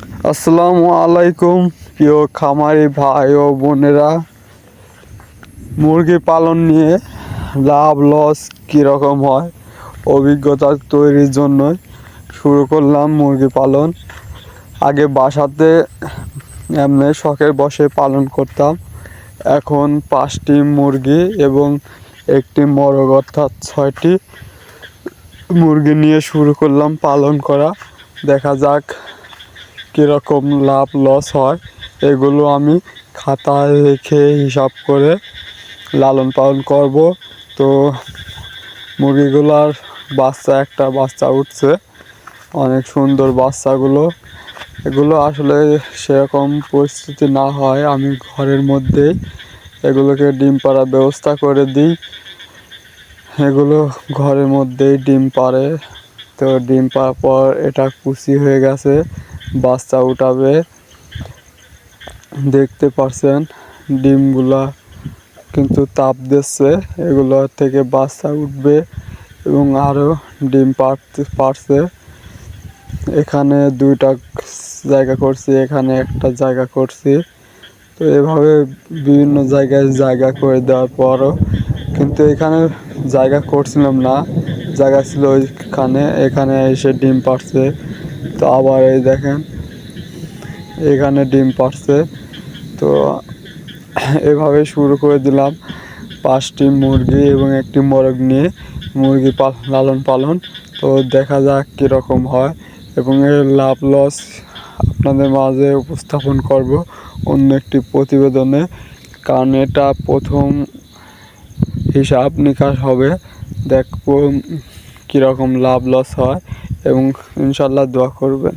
আসসালামু আলাইকুম প্রিয় খামারি ভাই ও বোনেরা। মুরগি পালন নিয়ে লাভ লস কীরকম হয় অভিজ্ঞতা তৈরির জন্য শুরু করলাম মুরগি পালন। আগে বাসাতে এমনি শখের বশে পালন করতাম। এখন 5টি মুরগি এবং একটি মোরগ অর্থাৎ 6টি মুরগি নিয়ে শুরু করলাম পালন করা। দেখা যাক কীরকম লাভ লস হয়, এগুলো আমি খাতায় রেখে হিসাব করে লালন পালন করব। তো মুরগিগুলার একটা বাচ্চা উঠছে, অনেক সুন্দর বাচ্চাগুলো। এগুলো আসলে সেরকম পরিস্থিতি না হয় আমি ঘরের মধ্যেই এগুলোকে ডিম পাড়ার ব্যবস্থা করে দিই। এগুলো ঘরের মধ্যেই ডিম পাড়ে। তো ডিম পাড়ার পর এটা কুচি হয়ে গেছে, বাচ্চা উঠাবে। দেখতে পাচ্ছেন ডিমগুলা কিন্তু তাপ দিচ্ছে, এগুলো থেকে বাচ্চা উঠবে এবং আরও ডিম পারছে। এখানে 2টা জায়গা করছি, এখানে একটা জায়গা করছি। তো এভাবে বিভিন্ন জায়গায় জায়গা করে দেওয়ার পরও কিন্তু এখানে জায়গা করছিলাম না, জায়গা ছিল ওইখানে, এখানে এসে ডিম পারছে। তো আবার এই দেখেন এখানে ডিম পারছে। তো এভাবে শুরু করে দিলাম 5টি মুরগি এবং একটি মোরগ নিয়ে মুরগি লালন পালন। তো দেখা যাক কীরকম হয় এবং এর লাভ লস আপনাদের মাঝে উপস্থাপন করব অন্য একটি প্রতিবেদনে, কারণ এটা প্রথম হিসাব নিকাশ হবে। দেখব কীরকম লাভ লস হয় এবং ইনশাল্লাহ দোয়া করবেন।